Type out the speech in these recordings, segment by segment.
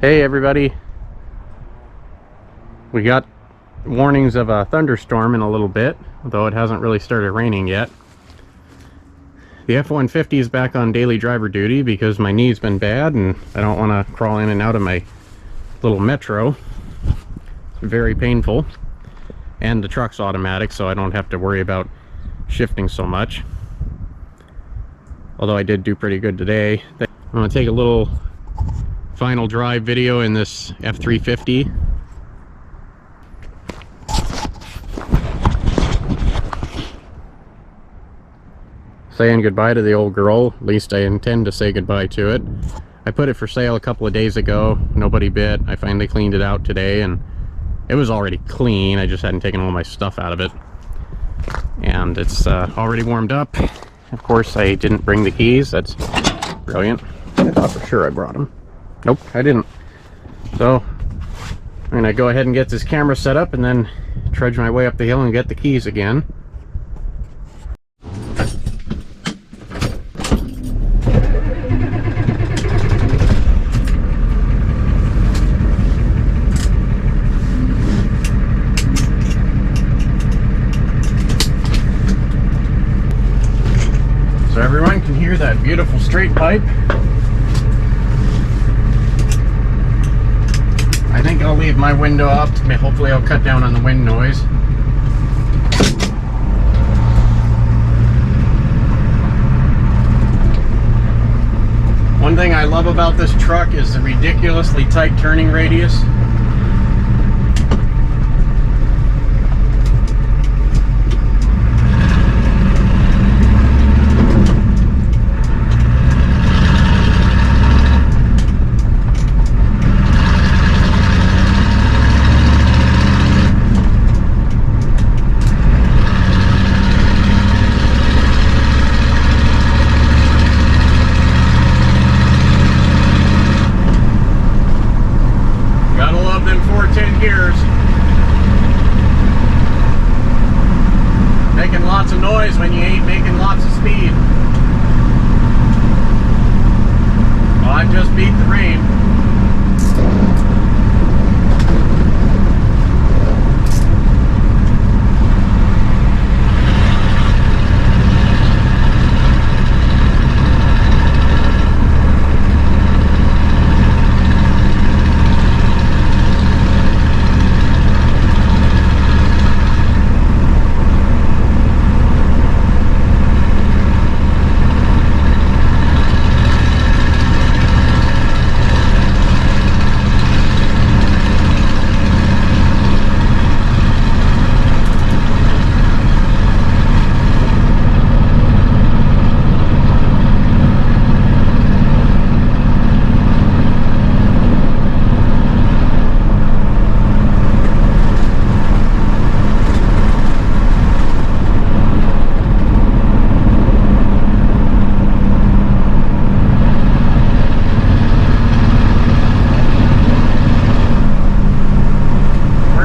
Hey everybody, we got warnings of a thunderstorm in a little bit, although it hasn't really started raining yet. The F-150 is back on daily driver duty because my knee's been bad and I don't want to crawl in and out of my little Metro. It's very painful, and the truck's automatic, so I don't have to worry about shifting so much. Although I did do pretty good today. I'm going to take a little final drive video in this F350. Saying goodbye to the old girl, at least I intend to say goodbye to it. I put it for sale a couple of days ago, nobody bid. I finally cleaned it out today and it was already clean, I just hadn't taken all my stuff out of it. And it's already warmed up. Of course I didn't bring the keys, that's brilliant. I thought for sure I brought them. Nope, I didn't. So I'm gonna go ahead and get this camera set up and then trudge my way up the hill and get the keys again. So everyone can hear that beautiful straight pipe. I think I'll leave my window up. Hopefully I'll cut down on the wind noise. One thing I love about this truck is the ridiculously tight turning radius. Making lots of noise when you ain't making lots of speed. Well, I just beat the rain.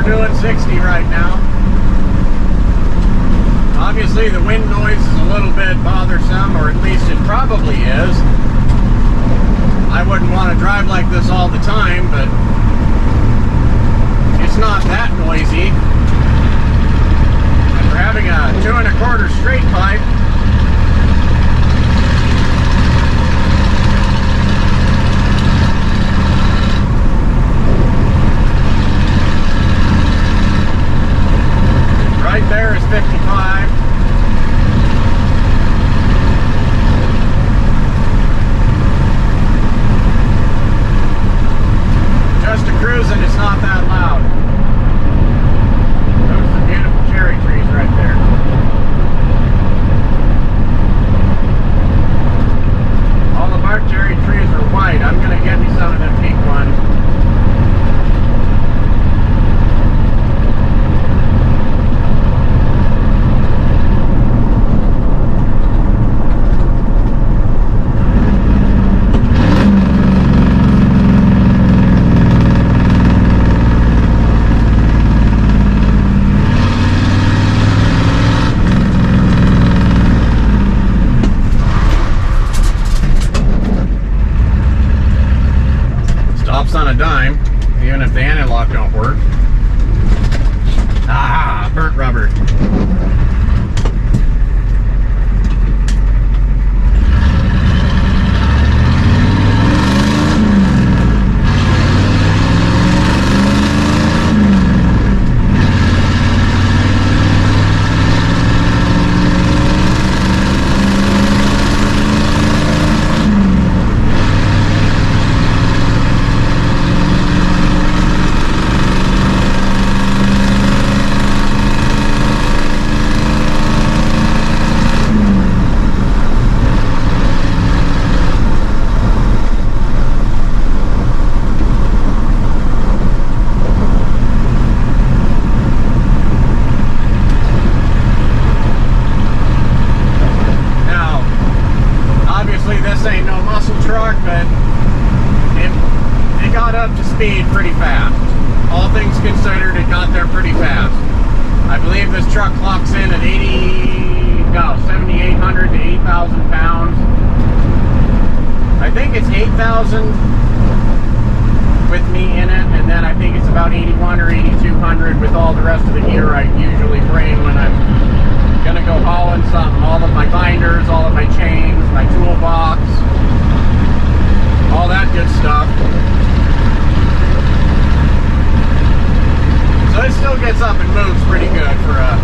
Doing 60 right now. Obviously the wind noise is a little bit bothersome, or at least it probably is. I wouldn't want to drive like this all the time, but it's not that noisy. And for having a 2 1/4 straight pipe, right there is 55. Just a cruising, it's not that loud. Those are beautiful cherry trees right there. a dime, even if the anti-lock don't work. Ah, burnt rubber. Speed pretty fast. All things considered, it got there pretty fast. I believe this truck clocks in at 7,800 to 8,000 pounds. I think it's 8,000 with me in it, and then I think it's about 81 or 8,200 with all the rest of the gear I usually bring when I'm gonna go hauling something. All of my binders, all of my chains, my toolbox, all that good stuff. So it still gets up and moves pretty good for a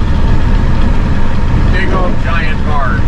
big old giant barge.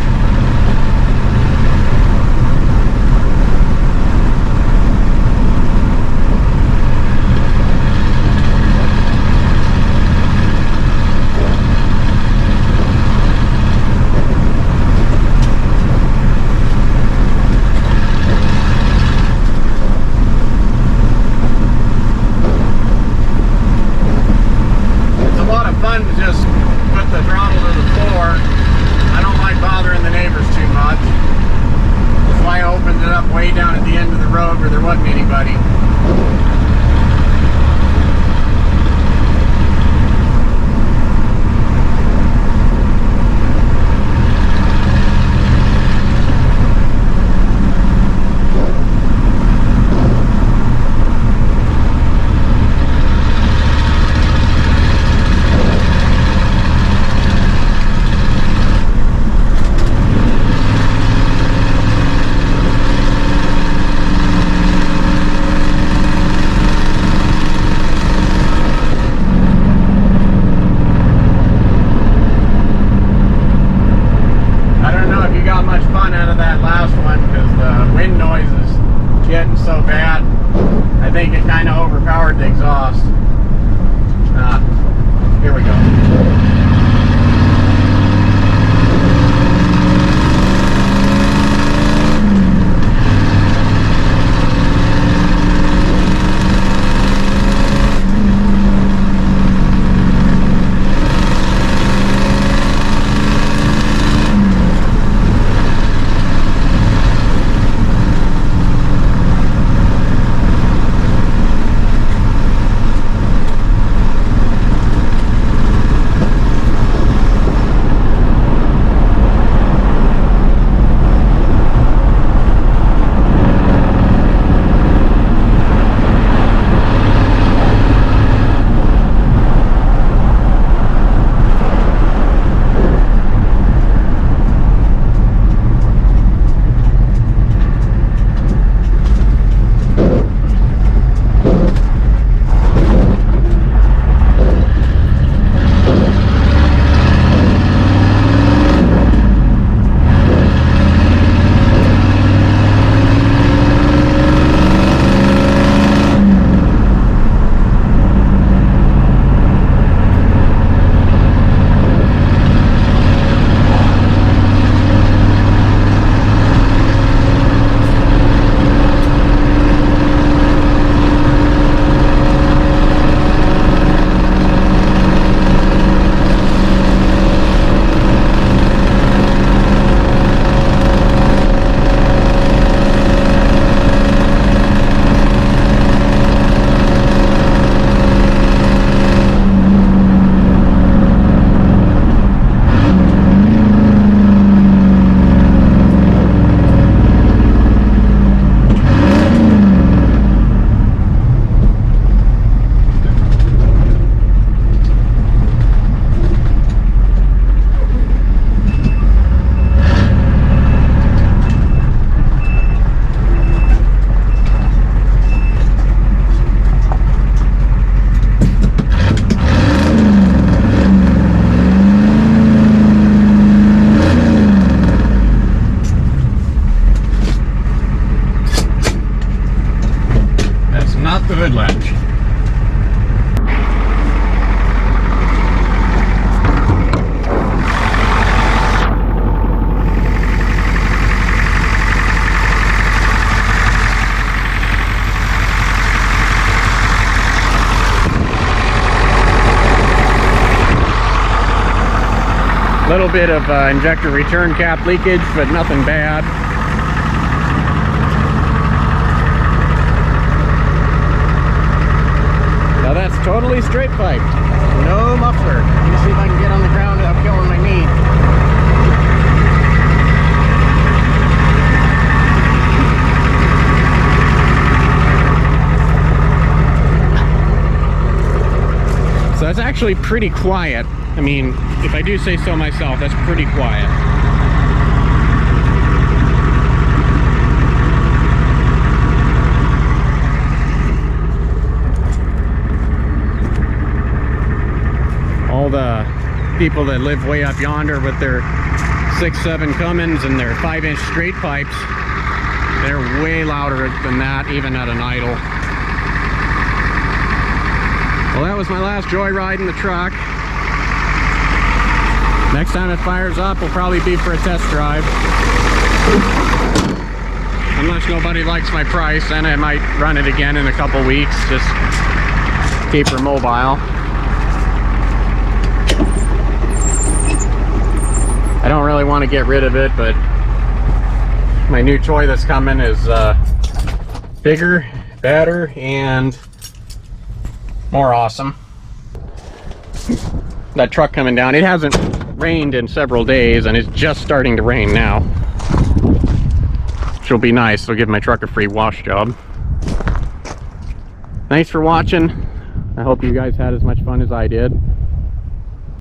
Good ledge. Little bit of injector return cap leakage, but nothing bad. Now that's totally straight piped. No muffler. Let me see if I can get on the ground without killing my knee. So that's actually pretty quiet. I mean, if I do say so myself, that's pretty quiet. All the people that live way up yonder with their 6.7 Cummins and their 5-inch straight pipes, they're way louder than that, even at an idle. Well, that was my last joyride in the truck. Next time it fires up, will probably be for a test drive. Unless nobody likes my price, then I might run it again in a couple weeks, just keep her mobile. I don't really want to get rid of it, but my new toy that's coming is bigger, better, and more awesome. That truck coming down, it hasn't rained in several days, and it's just starting to rain now. Which will be nice. It'll give my truck a free wash job. Thanks for watching. I hope you guys had as much fun as I did.